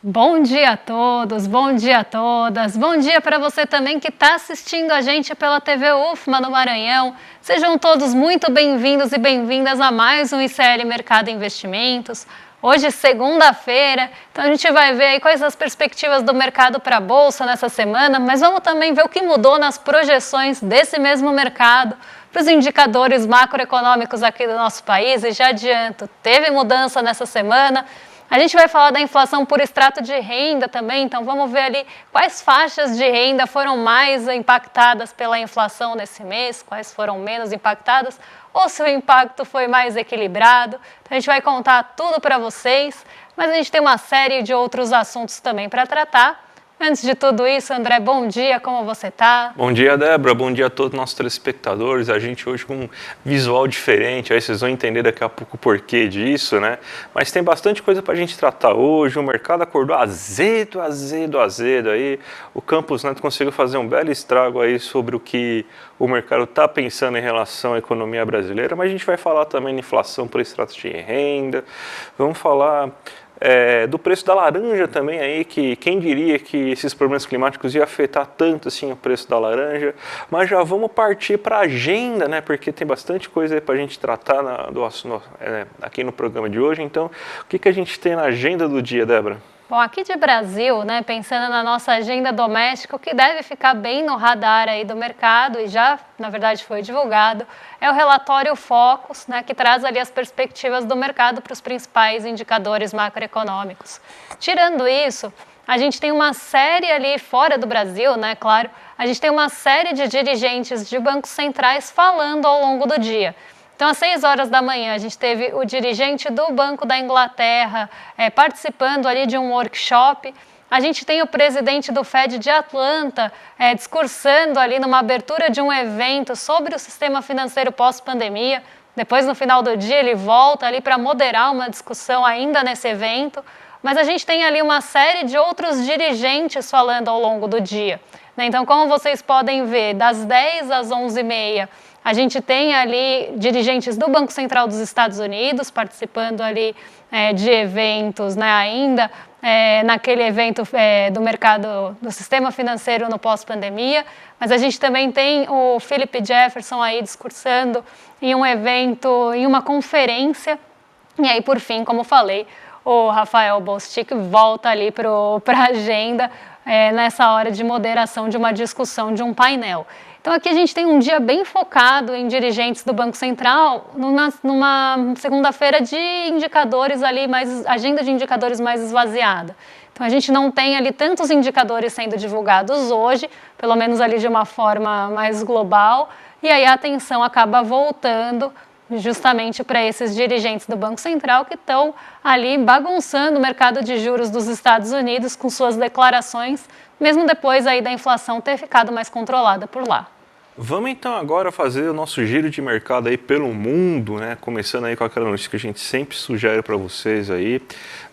Bom dia a todos, bom dia a todas, bom dia para você também que está assistindo a gente pela TV UFMA no Maranhão. Sejam todos muito bem-vindos e bem-vindas a mais um ICL Mercado Investimentos. Hoje, segunda-feira, então a gente vai ver aí quais as perspectivas do mercado para a Bolsa nessa semana, mas vamos também ver o que mudou nas projeções desse mesmo mercado para os indicadores macroeconômicos aqui do nosso país. E já adianto, teve mudança nessa semana. A gente vai falar da inflação por extrato de renda também, então vamos ver ali quais faixas de renda foram mais impactadas pela inflação nesse mês, quais foram menos impactadas, ou se o impacto foi mais equilibrado. Então a gente vai contar tudo para vocês, mas a gente tem uma série de outros assuntos também para tratar. Antes de tudo isso, André, bom dia, como você está? Bom dia, Débora, bom dia a todos os nossos telespectadores. A gente hoje com um visual diferente, aí vocês vão entender daqui a pouco o porquê disso, né? Mas tem bastante coisa para a gente tratar hoje. O mercado acordou azedo aí. O Campos Neto conseguiu fazer um belo estrago aí sobre o que o mercado está pensando em relação à economia brasileira, mas a gente vai falar também de inflação por extrato de renda, vamos falar do preço da laranja também aí, que quem diria que esses problemas climáticos iam afetar tanto assim o preço da laranja, mas já vamos partir para a agenda, né, porque tem bastante coisa aí para a gente tratar aqui no programa de hoje. Então, o que a gente tem na agenda do dia, Débora? Bom, aqui de Brasil, né, pensando na nossa agenda doméstica, o que deve ficar bem no radar aí do mercado, e já, na verdade, foi divulgado, é o relatório Focus, né, que traz ali as perspectivas do mercado para os principais indicadores macroeconômicos. Tirando isso, a gente tem uma série ali fora do Brasil, né, claro, a gente tem uma série de dirigentes de bancos centrais falando ao longo do dia. Então, às 6 horas da manhã, a gente teve o dirigente do Banco da Inglaterra participando ali de um workshop. A gente tem o presidente do Fed de Atlanta discursando ali numa abertura de um evento sobre o sistema financeiro pós-pandemia. Depois, no final do dia, ele volta ali para moderar uma discussão ainda nesse evento. Mas a gente tem ali uma série de outros dirigentes falando ao longo do dia. Então, como vocês podem ver, das 10 às 11h30, a gente tem ali dirigentes do Banco Central dos Estados Unidos participando ali de eventos, né, ainda naquele evento do mercado do sistema financeiro no pós-pandemia, mas a gente também tem o Philip Jefferson aí discursando em um evento, em uma conferência, e aí por fim, como falei, o Rafael Bostic volta ali para a agenda nessa hora de moderação de uma discussão de um painel. Então aqui a gente tem um dia bem focado em dirigentes do Banco Central, numa segunda-feira de indicadores ali, agenda de indicadores mais esvaziada. Então a gente não tem ali tantos indicadores sendo divulgados hoje, pelo menos ali de uma forma mais global, e aí a atenção acaba voltando justamente para esses dirigentes do Banco Central que estão ali bagunçando o mercado de juros dos Estados Unidos com suas declarações, mesmo depois aí da inflação ter ficado mais controlada por lá. Vamos então agora fazer o nosso giro de mercado aí pelo mundo, né? Começando aí com aquela notícia que a gente sempre sugere para vocês aí.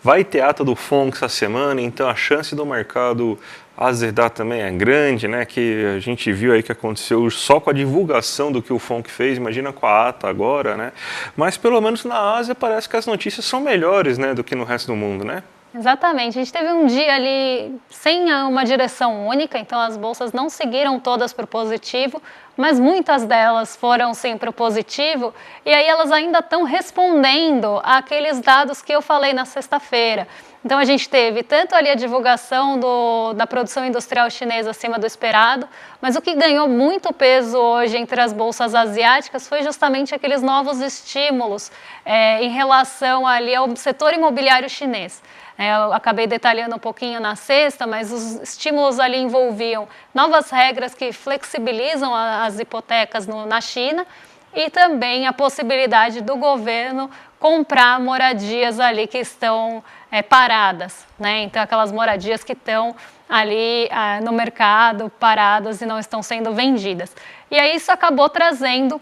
Vai ter ata do FONC essa semana, então a chance do mercado azedar também é grande, né? Que a gente viu aí que aconteceu só com a divulgação do que o FONC fez, imagina com a ata agora, né? Mas pelo menos na Ásia parece que as notícias são melhores, né, do que no resto do mundo, né? Exatamente, a gente teve um dia ali sem uma direção única, então as bolsas não seguiram todas para o positivo, mas muitas delas foram sim para o positivo, e aí elas ainda estão respondendo àqueles dados que eu falei na sexta-feira. Então a gente teve tanto ali a divulgação da produção industrial chinesa acima do esperado, mas o que ganhou muito peso hoje entre as bolsas asiáticas foi justamente aqueles novos estímulos em relação ali ao setor imobiliário chinês. Eu acabei detalhando um pouquinho na sexta, mas os estímulos ali envolviam novas regras que flexibilizam as hipotecas na China e também a possibilidade do governo comprar moradias ali que estão paradas, né? Então, aquelas moradias que estão ali no mercado paradas e não estão sendo vendidas. E aí isso acabou trazendo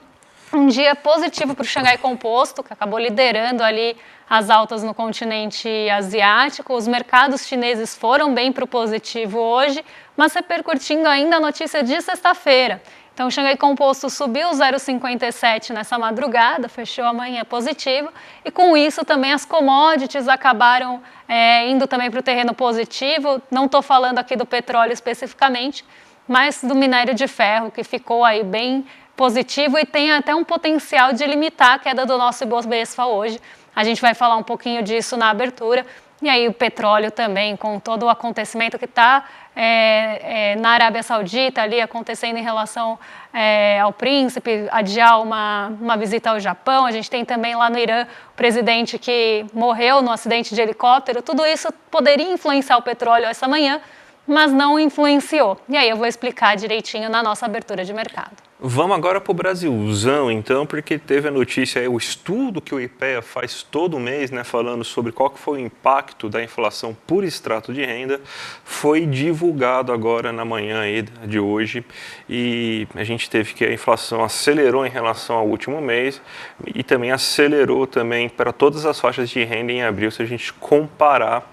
um dia positivo para o Xangai Composto, que acabou liderando ali as altas no continente asiático. Os mercados chineses foram bem para o positivo hoje, mas repercutindo ainda a notícia de sexta-feira. Então, o Xangai Composto subiu 0,57 nessa madrugada, fechou amanhã positivo, e com isso também as commodities acabaram indo também para o terreno positivo. Não estou falando aqui do petróleo especificamente, mas do minério de ferro, que ficou aí bem positivo e tem até um potencial de limitar a queda do nosso Ibovespa hoje. A gente vai falar um pouquinho disso na abertura. E aí o petróleo também, com todo o acontecimento que está na Arábia Saudita, ali acontecendo em relação ao príncipe, adiar uma visita ao Japão. A gente tem também lá no Irã o presidente que morreu no acidente de helicóptero. Tudo isso poderia influenciar o petróleo essa manhã, mas não influenciou. E aí eu vou explicar direitinho na nossa abertura de mercado. Vamos agora para o Brasilzão, então, porque teve a notícia aí, o estudo que o IPEA faz todo mês, né, falando sobre qual que foi o impacto da inflação por extrato de renda, foi divulgado agora na manhã aí de hoje, e a gente teve que a inflação acelerou em relação ao último mês e também acelerou também para todas as faixas de renda em abril, se a gente comparar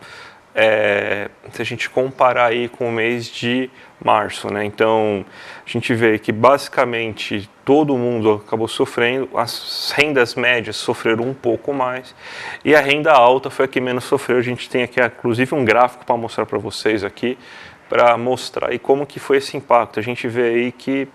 aí com o mês de março, né? Então, a gente vê que basicamente todo mundo acabou sofrendo, as rendas médias sofreram um pouco mais e a renda alta foi a que menos sofreu. A gente tem aqui, inclusive, um gráfico para mostrar para vocês aqui, para mostrar aí como que foi esse impacto. A gente vê aí que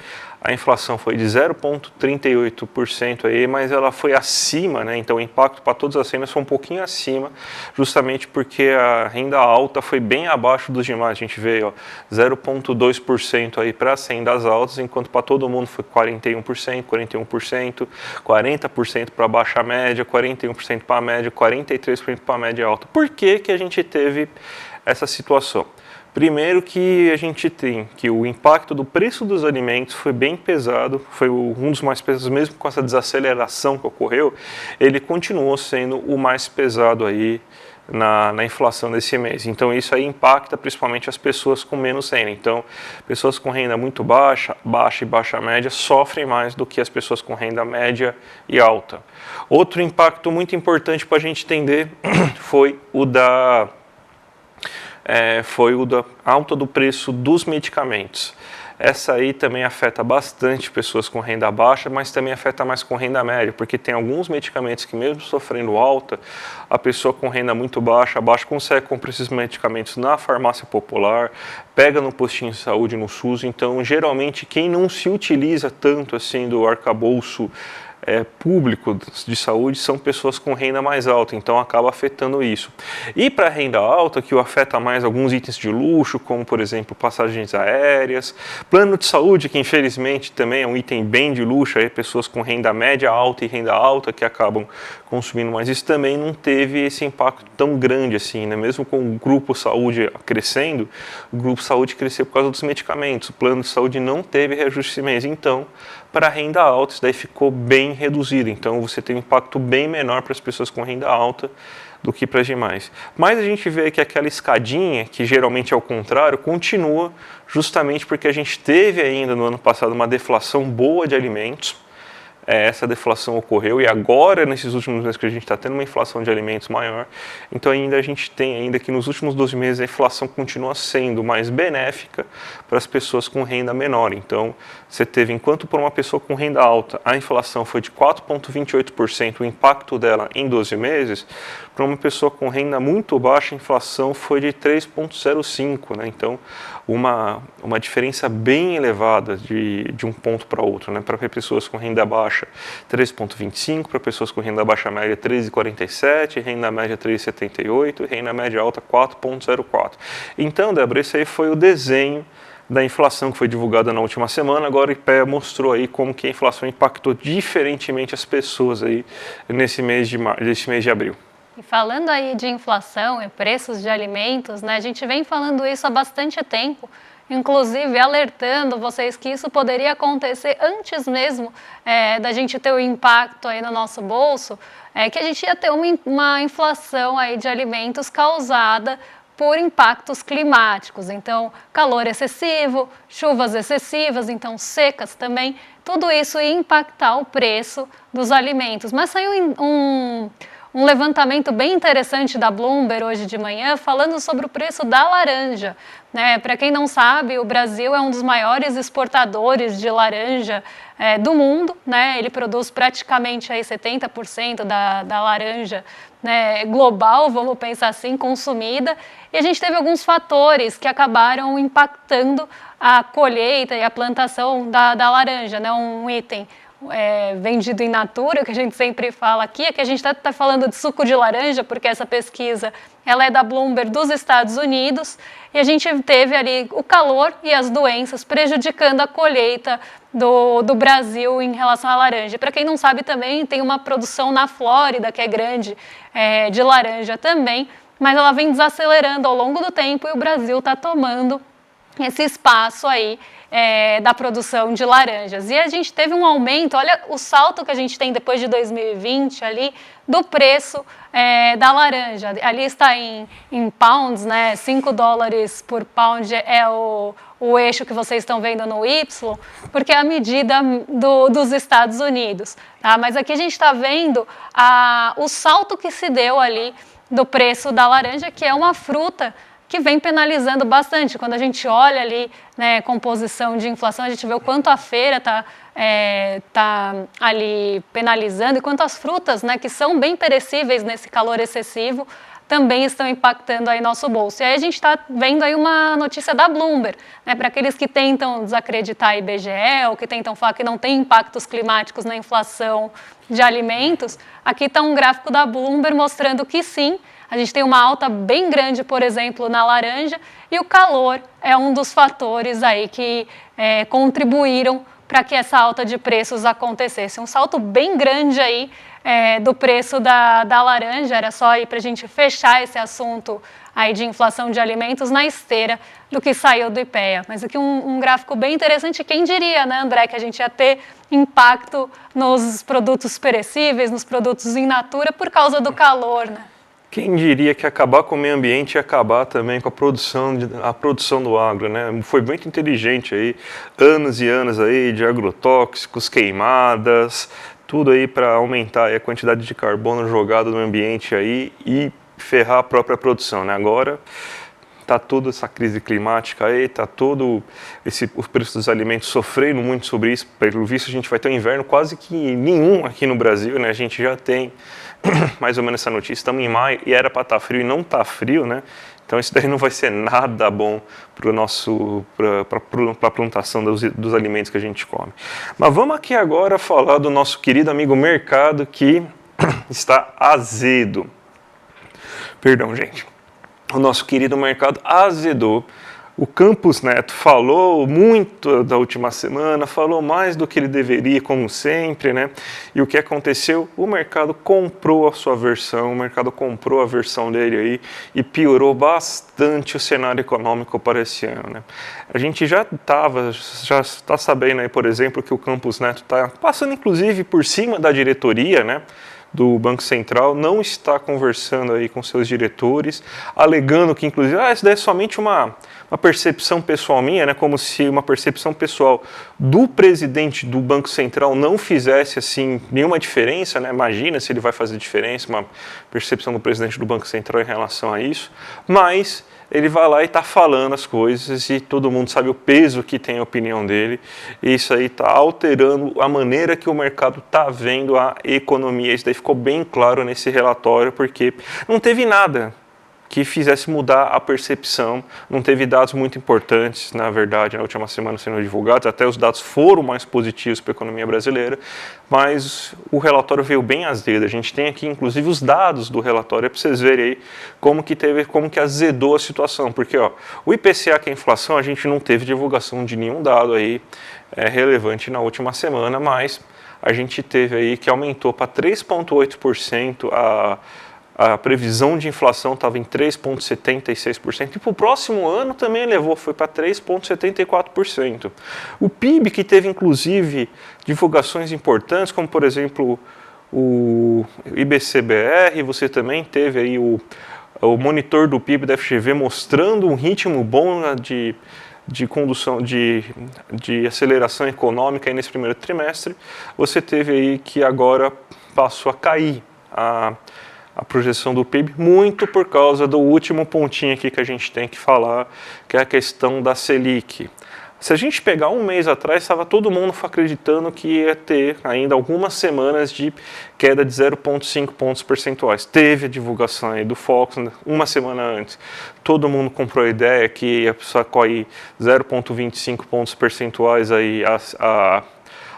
a inflação foi de 0,38% aí, mas ela foi acima, né? Então o impacto para todas as rendas foi um pouquinho acima, justamente porque a renda alta foi bem abaixo dos demais. A gente vê 0,2% aí para as rendas altas, enquanto para todo mundo foi 41%, 40% para a baixa média, 41% para a média, 43% para a média alta. Por que que a gente teve essa situação? Primeiro que a gente tem que o impacto do preço dos alimentos foi bem pesado, foi um dos mais pesados, mesmo com essa desaceleração que ocorreu, ele continuou sendo o mais pesado aí na inflação desse mês. Então isso aí impacta principalmente as pessoas com menos renda. Então pessoas com renda muito baixa e baixa média sofrem mais do que as pessoas com renda média e alta. Outro impacto muito importante para a gente entender foi o da alta do preço dos medicamentos. Essa aí também afeta bastante pessoas com renda baixa, mas também afeta mais com renda média, porque tem alguns medicamentos que mesmo sofrendo alta, a pessoa com renda muito baixa consegue comprar esses medicamentos na farmácia popular, pega no postinho de saúde, no SUS. Então, geralmente, quem não se utiliza tanto assim do arcabouço público de saúde são pessoas com renda mais alta, então acaba afetando isso. E para a renda alta, que o afeta mais alguns itens de luxo, como por exemplo passagens aéreas, plano de saúde, que infelizmente também é um item bem de luxo, aí pessoas com renda média alta e renda alta que acabam consumindo mais. Isso também não teve esse impacto tão grande assim, né? Mesmo com o grupo saúde crescendo, o grupo saúde cresceu por causa dos medicamentos, o plano de saúde não teve reajuste esse mês, então para a renda alta isso daí ficou bem reduzido, então você tem um impacto bem menor para as pessoas com renda alta do que para as demais. Mas a gente vê que aquela escadinha, que geralmente é o contrário, continua justamente porque a gente teve ainda no ano passado uma deflação boa de alimentos. Essa deflação ocorreu e agora, nesses últimos meses que a gente está tendo uma inflação de alimentos maior, então ainda a gente tem ainda que nos últimos 12 meses a inflação continua sendo mais benéfica para as pessoas com renda menor. Então, você teve, enquanto para uma pessoa com renda alta, a inflação foi de 4,28%, o impacto dela em 12 meses, para uma pessoa com renda muito baixa, a inflação foi de 3,05%, né? Então, uma diferença bem elevada de um ponto para outro, né? Para pessoas com renda baixa, 3,25%, para pessoas com renda baixa média, 3,47%, renda média 3,78% e renda média alta 4,04%. Então, Débora, esse aí foi o desenho da inflação que foi divulgada na última semana. Agora o IPEA mostrou aí como que a inflação impactou diferentemente as pessoas aí nesse mês de abril. E falando aí de inflação e preços de alimentos, né, a gente vem falando isso há bastante tempo, inclusive alertando vocês que isso poderia acontecer antes mesmo da gente ter o impacto aí no nosso bolso, que a gente ia ter uma inflação aí de alimentos causada por impactos climáticos. Então, calor excessivo, chuvas excessivas, então secas também, tudo isso ia impactar o preço dos alimentos. Mas saiu um levantamento bem interessante da Bloomberg hoje de manhã, falando sobre o preço da laranja. Né? Para quem não sabe, o Brasil é um dos maiores exportadores de laranja do mundo. Né? Ele produz praticamente aí 70% da laranja, né, global, vamos pensar assim, consumida. E a gente teve alguns fatores que acabaram impactando a colheita e a plantação da laranja. Né? Um item vendido in natura, que a gente sempre fala aqui, é que a gente está falando de suco de laranja, porque essa pesquisa ela é da Bloomberg dos Estados Unidos, e a gente teve ali o calor e as doenças prejudicando a colheita do Brasil em relação à laranja. Para quem não sabe também, tem uma produção na Flórida, que é grande, de laranja também, mas ela vem desacelerando ao longo do tempo e o Brasil está tomando esse espaço aí da produção de laranjas. E a gente teve um aumento, olha o salto que a gente tem depois de 2020 ali, do preço da laranja. Ali está em pounds, né? $5 por pound é o eixo que vocês estão vendo no Y, porque é a medida dos Estados Unidos. Tá? Mas aqui a gente está vendo o salto que se deu ali do preço da laranja, que é uma fruta que vem penalizando bastante. Quando a gente olha ali, né, composição de inflação, a gente vê o quanto a feira está ali penalizando e quanto as frutas, né, que são bem perecíveis nesse calor excessivo, também estão impactando aí nosso bolso. E aí a gente está vendo aí uma notícia da Bloomberg, né, para aqueles que tentam desacreditar a IBGE ou que tentam falar que não tem impactos climáticos na inflação de alimentos, aqui está um gráfico da Bloomberg mostrando que sim, a gente tem uma alta bem grande, por exemplo, na laranja, e o calor é um dos fatores aí que contribuíram para que essa alta de preços acontecesse. Um salto bem grande aí do preço da laranja, era só aí para a gente fechar esse assunto aí de inflação de alimentos na esteira do que saiu do IPEA. Mas aqui um gráfico bem interessante, quem diria, né, André, que a gente ia ter impacto nos produtos perecíveis, nos produtos in natura por causa do calor, né? Quem diria que acabar com o meio ambiente ia acabar também com a produção do agro, né? Foi muito inteligente aí, anos e anos aí de agrotóxicos, queimadas, tudo aí para aumentar aí a quantidade de carbono jogado no ambiente aí e ferrar a própria produção, né? Agora tá toda essa crise climática aí, tá todo o preço dos alimentos sofrendo muito sobre isso. Pelo visto a gente vai ter um inverno quase que nenhum aqui no Brasil, né? A gente já tem mais ou menos essa notícia, estamos em maio e era para estar frio e não está frio, né? Então isso daí não vai ser nada bom para a plantação dos alimentos que a gente come. Mas vamos aqui agora falar do nosso querido amigo mercado que está azedo. Perdão, gente. O nosso querido mercado azedou. O Campos Neto falou muito da última semana, falou mais do que ele deveria, como sempre, né? E o que aconteceu? O mercado comprou a sua versão, o mercado comprou a versão dele aí e piorou bastante o cenário econômico para esse ano, né? A gente já está sabendo aí, por exemplo, que o Campos Neto está passando, inclusive, por cima da diretoria, né, do Banco Central, não está conversando aí com seus diretores, alegando que, inclusive, isso daí é somente uma percepção pessoal minha, né, como se uma percepção pessoal do presidente do Banco Central não fizesse, assim, nenhuma diferença, né, imagina se ele vai fazer diferença, uma percepção do presidente do Banco Central em relação a isso, mas ele vai lá e está falando as coisas e todo mundo sabe o peso que tem a opinião dele, e isso aí está alterando a maneira que o mercado está vendo a economia. Isso daí ficou bem claro nesse relatório, porque não teve nada que fizesse mudar a percepção, não teve dados muito importantes, na verdade, na última semana sendo divulgados, até os dados foram mais positivos para a economia brasileira, mas o relatório veio bem azedo. A gente tem aqui, inclusive, os dados do relatório, para vocês verem aí como que azedou a situação, porque o IPCA, que é a inflação, a gente não teve divulgação de nenhum dado aí relevante na última semana, mas a gente teve aí que aumentou para 3,8% a previsão de inflação estava em 3,76%, e para o próximo ano também foi para 3,74%. O PIB, que teve inclusive divulgações importantes, como por exemplo o IBCBR, você também teve aí o monitor do PIB da FGV mostrando um ritmo bom de condução, de aceleração econômica aí nesse primeiro trimestre. Você teve aí que agora passou a cair a projeção do PIB, muito por causa do último pontinho aqui que a gente tem que falar, que é a questão da Selic. Se a gente pegar um mês atrás, estava todo mundo acreditando que ia ter ainda algumas semanas de queda de 0,5 pontos percentuais. Teve a divulgação aí do Focus, né, uma semana antes. Todo mundo comprou a ideia que ia sair 0,25 pontos percentuais aí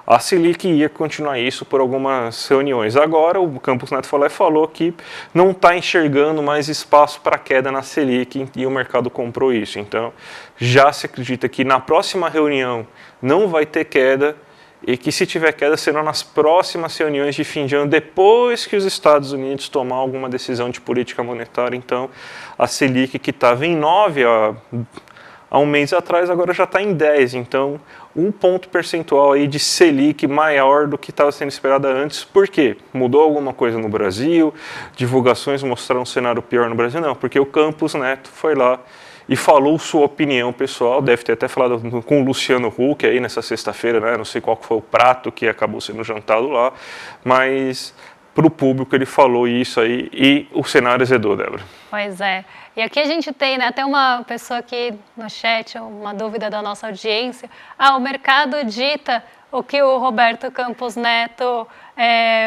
a Selic ia continuar isso por algumas reuniões. Agora o Campos Neto falou que não está enxergando mais espaço para queda na Selic e o mercado comprou isso. Então já se acredita que na próxima reunião não vai ter queda e que se tiver queda serão nas próximas reuniões de fim de ano, depois que os Estados Unidos tomar alguma decisão de política monetária. Então a Selic, que estava em 9 há um mês atrás, agora já está em 10. Então um ponto percentual aí de Selic maior do que estava sendo esperado antes. Por quê? Mudou alguma coisa no Brasil? Divulgações mostraram um cenário pior no Brasil? Não, porque o Campos Neto foi lá e falou sua opinião pessoal, deve ter até falado com o Luciano Huck aí nessa sexta-feira, né? Não sei qual foi o prato que acabou sendo jantado lá, mas para o público ele falou isso aí e o cenário azedou, Débora. Pois é. E aqui a gente tem, né, até uma pessoa aqui no chat, uma dúvida da nossa audiência. O mercado dita o que o Roberto Campos Neto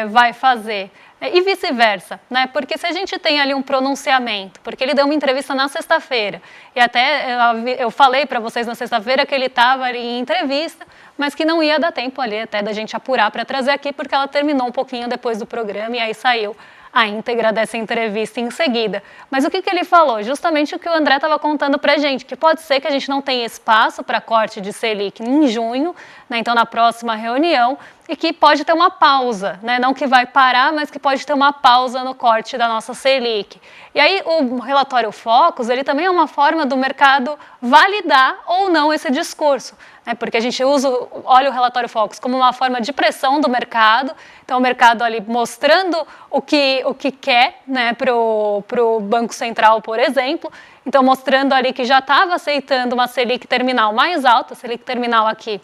vai fazer. E vice-versa, né? Porque se a gente tem ali um pronunciamento, porque ele deu uma entrevista na sexta-feira, e até eu falei para vocês na sexta-feira que ele estava ali em entrevista, mas que não ia dar tempo ali até da gente apurar para trazer aqui, porque ela terminou um pouquinho depois do programa e aí saiu a íntegra dessa entrevista em seguida. Mas o que ele falou? Justamente o que o André estava contando para a gente, que pode ser que a gente não tenha espaço para corte de Selic em junho, né, então na próxima reunião, e que pode ter uma pausa, né, não que vai parar, mas que pode ter uma pausa no corte da nossa Selic. E aí o relatório Focus, ele também é uma forma do mercado validar ou não esse discurso, né, porque a gente olha o relatório Focus como uma forma de pressão do mercado, então o mercado ali mostrando o que quer, né, para o Banco Central, por exemplo, então mostrando ali que já estava aceitando uma Selic terminal mais alta, a Selic terminal aqui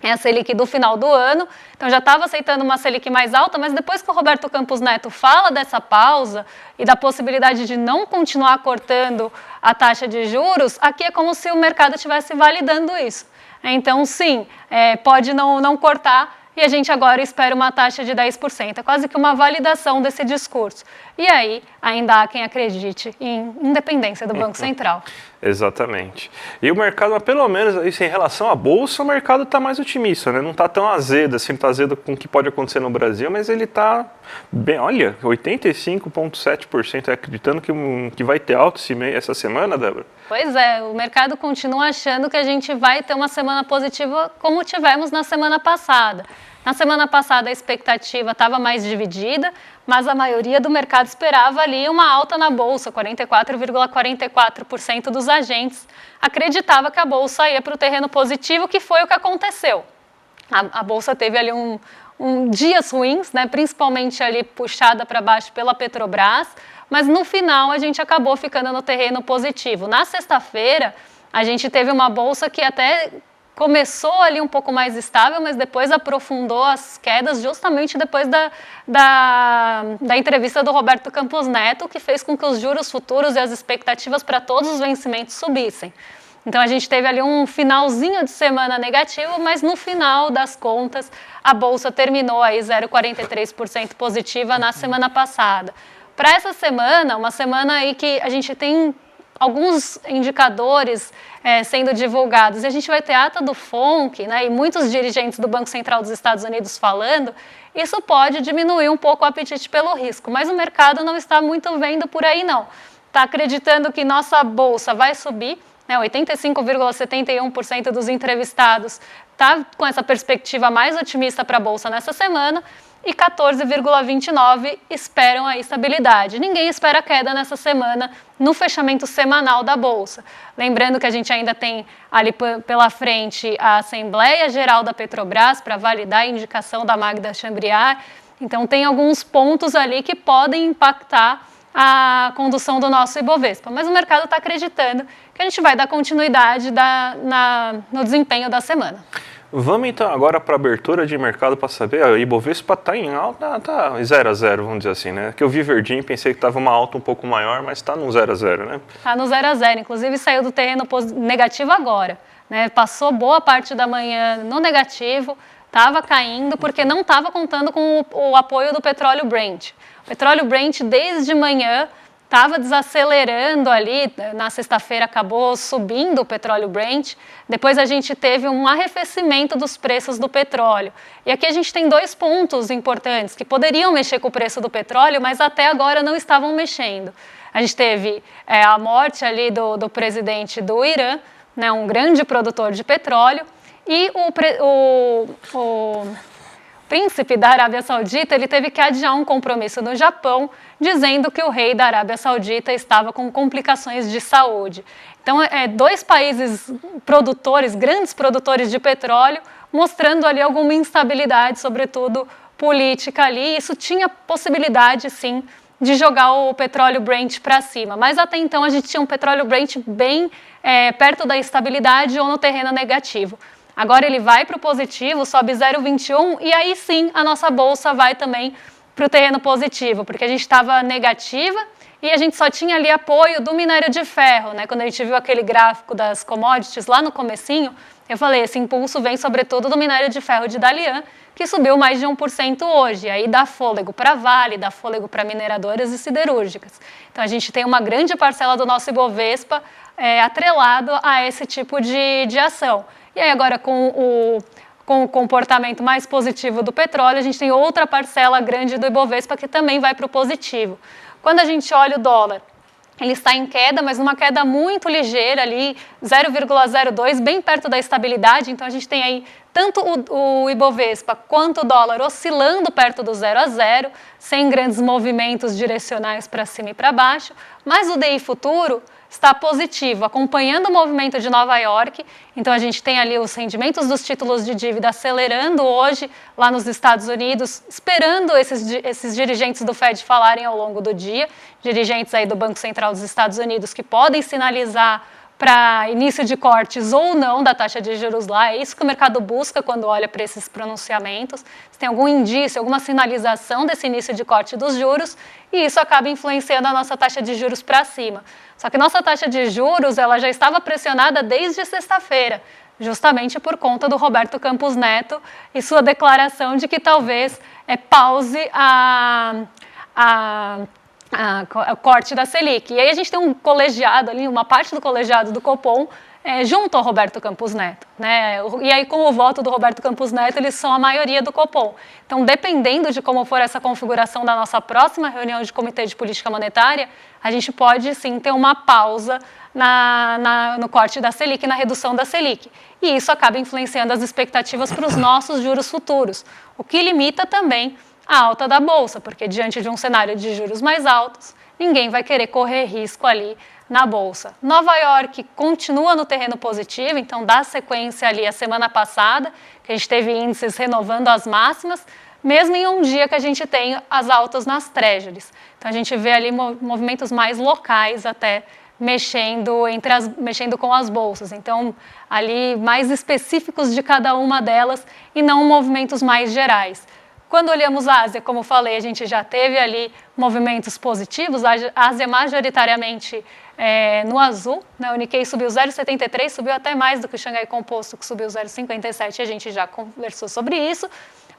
é a Selic do final do ano, então já estava aceitando uma Selic mais alta, mas depois que o Roberto Campos Neto fala dessa pausa e da possibilidade de não continuar cortando a taxa de juros, aqui é como se o mercado estivesse validando isso. Então, sim, pode não cortar e a gente agora espera uma taxa de 10%. É quase que uma validação desse discurso. E aí, ainda há quem acredite em independência do Banco Central. Exatamente. E o mercado, pelo menos isso, em relação à Bolsa, o mercado está mais otimista, né? Não está tão azedo, assim, está azedo com o que pode acontecer no Brasil, mas ele está bem, olha, 85,7% acreditando que vai ter alta essa semana, Débora. Pois é, o mercado continua achando que a gente vai ter uma semana positiva como tivemos na semana passada. Na semana passada a expectativa estava mais dividida, mas a maioria do mercado esperava ali uma alta na Bolsa, 44,44% dos agentes acreditava que a Bolsa ia para o terreno positivo, que foi o que aconteceu. A Bolsa teve ali dias ruins, né, principalmente ali puxada para baixo pela Petrobras, mas no final a gente acabou ficando no terreno positivo. Na sexta-feira a gente teve uma Bolsa que até começou ali um pouco mais estável, mas depois aprofundou as quedas justamente depois da entrevista do Roberto Campos Neto, que fez com que os juros futuros e as expectativas para todos os vencimentos subissem. Então a gente teve ali um finalzinho de semana negativo, mas no final das contas a Bolsa terminou aí 0,43% positiva na semana passada. Para essa semana, uma semana aí que a gente tem alguns indicadores sendo divulgados, e a gente vai ter a ata do FONC, né, e muitos dirigentes do Banco Central dos Estados Unidos falando, isso pode diminuir um pouco o apetite pelo risco, mas o mercado não está muito vendo por aí não. Está acreditando que nossa Bolsa vai subir, né, 85,71% dos entrevistados está com essa perspectiva mais otimista para a Bolsa nessa semana, e 14,29% esperam a estabilidade. Ninguém espera queda nessa semana no fechamento semanal da Bolsa. Lembrando que a gente ainda tem ali pela frente a Assembleia Geral da Petrobras para validar a indicação da Magda Chambriard. Então tem alguns pontos ali que podem impactar a condução do nosso Ibovespa. Mas o mercado está acreditando que a gente vai dar continuidade no desempenho da semana. Vamos então agora para a abertura de mercado para saber, a Ibovespa está em alta, tá 0 a 0, vamos dizer assim, né? Que eu vi verdinho e pensei que estava uma alta um pouco maior, mas está no 0 a 0, né? Está no 0 a 0, inclusive saiu do terreno negativo agora, né? Passou boa parte da manhã no negativo, estava caindo porque não estava contando com o apoio do petróleo Brent. O petróleo Brent desde manhã estava desacelerando ali, na sexta-feira acabou subindo o petróleo Brent, depois a gente teve um arrefecimento dos preços do petróleo. E aqui a gente tem dois pontos importantes que poderiam mexer com o preço do petróleo, mas até agora não estavam mexendo. A gente teve a morte ali do presidente do Irã, né, um grande produtor de petróleo, e o príncipe da Arábia Saudita, ele teve que adiar um compromisso no Japão, dizendo que o rei da Arábia Saudita estava com complicações de saúde. Então, dois países produtores, grandes produtores de petróleo, mostrando ali alguma instabilidade, sobretudo política ali. Isso tinha possibilidade, sim, de jogar o petróleo Brent para cima. Mas até então a gente tinha um petróleo Brent bem perto da estabilidade ou no terreno negativo. Agora ele vai para o positivo, sobe 0,21 e aí sim a nossa bolsa vai também para o terreno positivo, porque a gente estava negativa e a gente só tinha ali apoio do minério de ferro, né? Quando a gente viu aquele gráfico das commodities lá no comecinho, eu falei, esse impulso vem sobretudo do minério de ferro de Dalian, que subiu mais de 1% hoje, aí dá fôlego para Vale, dá fôlego para mineradoras e siderúrgicas. Então a gente tem uma grande parcela do nosso Ibovespa atrelado a esse tipo de ação. E aí agora com o comportamento mais positivo do petróleo, a gente tem outra parcela grande do Ibovespa que também vai para o positivo. Quando a gente olha o dólar, ele está em queda, mas numa queda muito ligeira ali, 0,02, bem perto da estabilidade. Então a gente tem aí tanto o Ibovespa quanto o dólar oscilando perto do 0 a 0, sem grandes movimentos direcionais para cima e para baixo, mas o DI futuro está positivo, acompanhando o movimento de Nova York. Então a gente tem ali os rendimentos dos títulos de dívida acelerando hoje lá nos Estados Unidos, esperando esses dirigentes do Fed falarem ao longo do dia, dirigentes aí do Banco Central dos Estados Unidos que podem sinalizar para início de cortes ou não da taxa de juros lá. É isso que o mercado busca quando olha para esses pronunciamentos. Se tem algum indício, alguma sinalização desse início de corte dos juros, e isso acaba influenciando a nossa taxa de juros para cima. Só que nossa taxa de juros ela já estava pressionada desde sexta-feira, justamente por conta do Roberto Campos Neto e sua declaração de que talvez pause o corte da Selic. E aí a gente tem um colegiado ali, uma parte do colegiado do Copom, junto ao Roberto Campos Neto, né? E aí com o voto do Roberto Campos Neto, eles são a maioria do Copom. Então, dependendo de como for essa configuração da nossa próxima reunião de Comitê de Política Monetária, a gente pode sim ter uma pausa no corte da Selic, na redução da Selic. E isso acaba influenciando as expectativas para os nossos juros futuros, o que limita também a alta da Bolsa, porque diante de um cenário de juros mais altos, ninguém vai querer correr risco ali na Bolsa. Nova York continua no terreno positivo, então dá sequência ali a semana passada, que a gente teve índices renovando as máximas, mesmo em um dia que a gente tem as altas nas Treasuries. Então a gente vê ali movimentos mais locais até mexendo com as bolsas, então ali mais específicos de cada uma delas e não movimentos mais gerais. Quando olhamos a Ásia, como falei, a gente já teve ali movimentos positivos, a Ásia majoritariamente no azul, né? O Nikkei subiu 0,73, subiu até mais do que o Xangai Composto, que subiu 0,57, a gente já conversou sobre isso,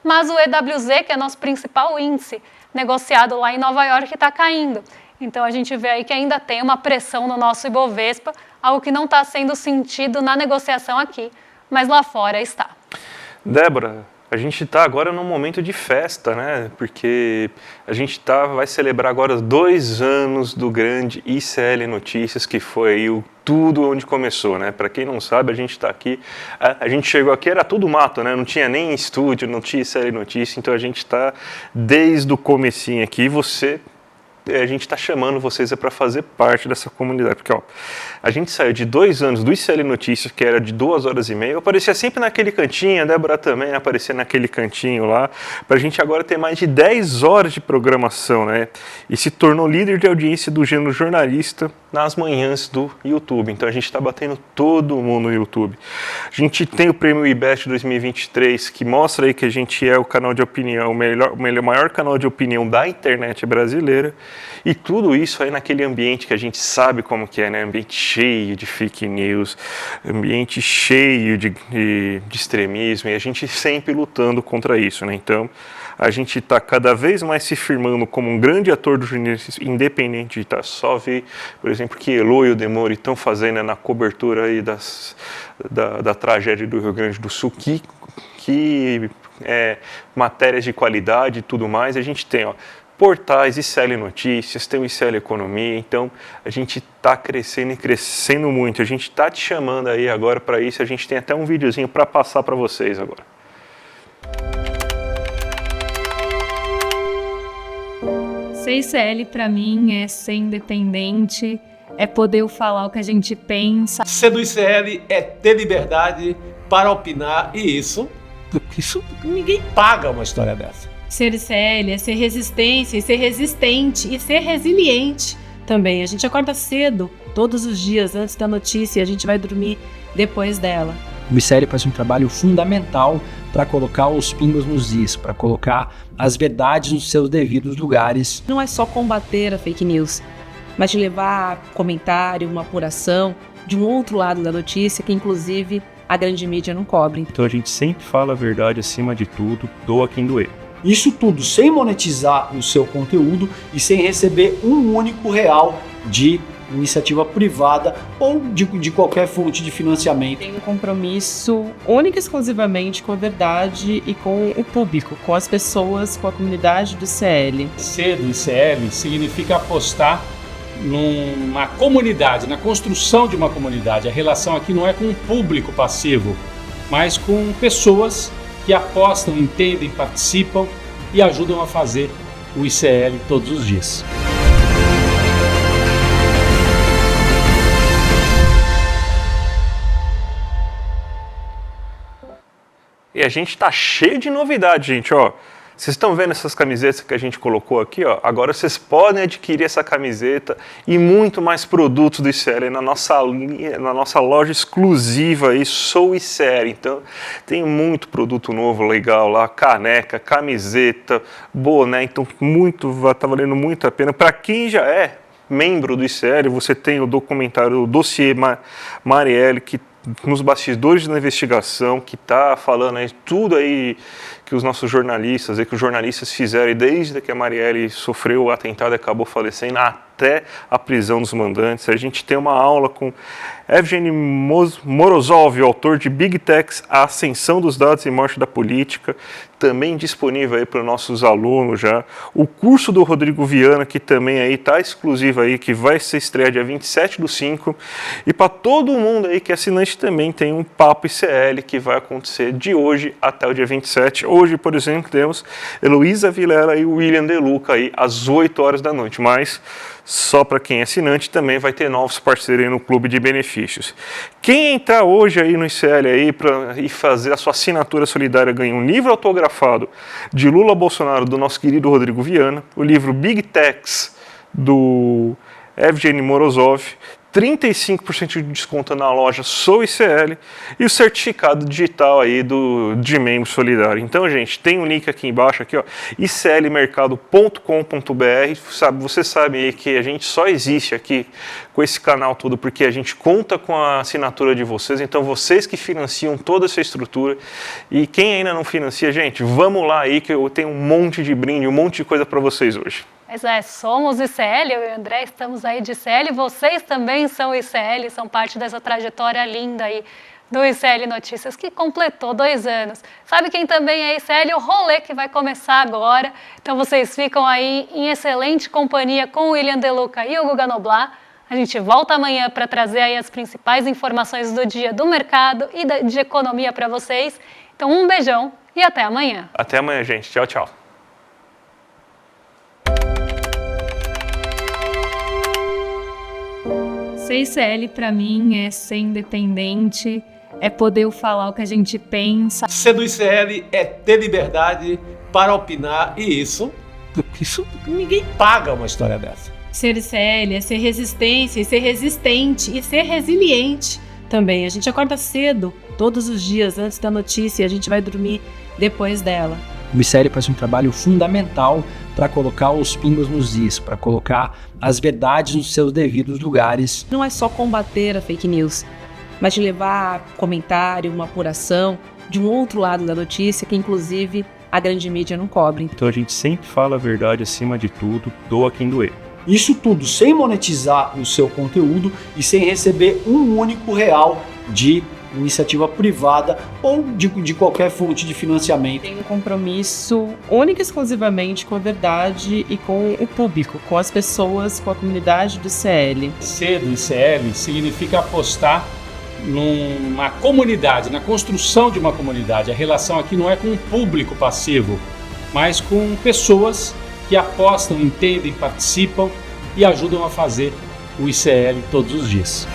mas o EWZ, que é nosso principal índice negociado lá em Nova York, está caindo. Então a gente vê aí que ainda tem uma pressão no nosso Ibovespa, algo que não está sendo sentido na negociação aqui, mas lá fora está. Débora, a gente está agora num momento de festa, né? Porque a gente vai celebrar agora 2 anos do grande ICL Notícias, que foi aí tudo onde começou, né? Para quem não sabe, a gente está aqui, a gente chegou aqui, era tudo mato, né? Não tinha nem estúdio, não tinha ICL Notícias, então a gente está desde o comecinho aqui. A gente está chamando vocês para fazer parte dessa comunidade, porque ó, a gente saiu de 2 anos do ICL Notícias, que era de 2 horas e meia, eu aparecia sempre naquele cantinho, a Débora também aparecia naquele cantinho lá, para a gente agora ter mais de 10 horas de programação, né? E se tornou líder de audiência do gênero jornalista nas manhãs do YouTube. Então a gente está batendo todo mundo no YouTube. A gente tem o prêmio IBEST 2023, que mostra aí que a gente é o canal de opinião, o maior canal de opinião da internet brasileira. E tudo isso aí naquele ambiente que a gente sabe como que é, né? Ambiente cheio de fake news, ambiente cheio de extremismo, e a gente sempre lutando contra isso, né? Então a gente está cada vez mais se firmando como um grande ator do jornalismo independente. De estar só ver, por exemplo, que Elô e o Demore estão fazendo na cobertura aí da tragédia do Rio Grande do Sul, que matérias de qualidade e tudo mais. A gente tem portais, ICL Notícias, tem o ICL Economia, então a gente está crescendo e crescendo muito. A gente está te chamando aí agora para isso, a gente tem até um videozinho para passar para vocês agora. Ser ICL para mim é ser independente, é poder falar o que a gente pensa. Ser do ICL é ter liberdade para opinar, e isso ninguém paga uma história dessa. Ser ICL é ser resistência, e ser resistente, e ser resiliente também. A gente acorda cedo, todos os dias, antes da notícia, e a gente vai dormir depois dela. O ICL faz um trabalho fundamental para colocar os pingos nos is, para colocar as verdades nos seus devidos lugares. Não é só combater a fake news, mas de levar comentário, uma apuração de um outro lado da notícia que, inclusive, a grande mídia não cobre. Então a gente sempre fala a verdade acima de tudo, doa quem doer. Isso tudo sem monetizar o seu conteúdo e sem receber um único real de iniciativa privada ou de qualquer fonte de financiamento. Tem um compromisso único e exclusivamente com a verdade e com o público, com as pessoas, com a comunidade do ICL. Ser do ICL significa apostar numa comunidade, na construção de uma comunidade. A relação aqui não é com um público passivo, mas com pessoas que apostam, entendem, participam e ajudam a fazer o ICL todos os dias. E a gente está cheio de novidade, gente, ó. Vocês estão vendo essas camisetas que a gente colocou aqui, ó? Agora vocês podem adquirir essa camiseta e muito mais produtos do ICL na nossa loja exclusiva aí, Sou ICL. Então tem muito produto novo, legal lá, caneca, camiseta, boné, então tá valendo muito a pena. Para quem já é membro do ICL, você tem o documentário, o dossiê Marielle, que nos bastidores da investigação, que está falando aí tudo aí que os nossos jornalistas, que os jornalistas fizeram, e desde que a Marielle sofreu o atentado e acabou falecendo, até a prisão dos mandantes. A gente tem uma aula com Evgeny Morozov, autor de Big Techs, a ascensão dos dados e morte da política, também disponível aí para os nossos alunos já. O curso do Rodrigo Viana, que também aí está exclusivo aí, que vai ser estreia dia 27/5. E para todo mundo aí que é assinante também tem um Papo ICL que vai acontecer de hoje até o dia 27. Hoje, por exemplo, temos Heloísa Vilela e William De Luca aí às 8 horas da noite, mas só para quem é assinante também vai ter novos parceiros aí no Clube de Benefícios. Quem entrar hoje aí no ICL aí e fazer a sua assinatura solidária ganha um livro autografado de Lula Bolsonaro do nosso querido Rodrigo Viana, o livro Big Techs do Evgeny Morozov, 35% de desconto na loja Sou ICL e o certificado digital aí de membro solidário. Então, gente, tem um link aqui embaixo, aqui, ó, iclmercado.com.br. Você sabe aí que a gente só existe aqui com esse canal todo porque a gente conta com a assinatura de vocês. Então, vocês que financiam toda essa estrutura. E quem ainda não financia, gente, vamos lá aí que eu tenho um monte de brinde, um monte de coisa para vocês hoje. Mas somos ICL, eu e o André estamos aí de ICL, vocês também são ICL, são parte dessa trajetória linda aí do ICL Notícias, que completou 2 anos. Sabe quem também é ICL? O rolê que vai começar agora. Então vocês ficam aí em excelente companhia com o William De Luca e o Guga Noblar. A gente volta amanhã para trazer aí as principais informações do dia do mercado e de economia para vocês. Então um beijão e até amanhã. Até amanhã, gente. Tchau, tchau. Ser ICL para mim é ser independente, é poder falar o que a gente pensa. Ser do ICL é ter liberdade para opinar, e isso ninguém paga uma história dessa. Ser ICL é ser resistência, e ser resistente, e ser resiliente também. A gente acorda cedo, todos os dias, antes da notícia, e a gente vai dormir depois dela. O ICL faz um trabalho fundamental para colocar os pingos nos is, para colocar as verdades nos seus devidos lugares. Não é só combater a fake news, mas de levar comentário, uma apuração de um outro lado da notícia que, inclusive, a grande mídia não cobre. Então a gente sempre fala a verdade acima de tudo, doa quem doer. Isso tudo sem monetizar o seu conteúdo e sem receber um único real de iniciativa privada ou de qualquer fonte de financiamento. Tem um compromisso único e exclusivamente com a verdade e com o público, com as pessoas, com a comunidade do ICL. Ser do ICL significa apostar numa comunidade, na construção de uma comunidade. A relação aqui não é com um público passivo, mas com pessoas que apostam, entendem, participam e ajudam a fazer o ICL todos os dias.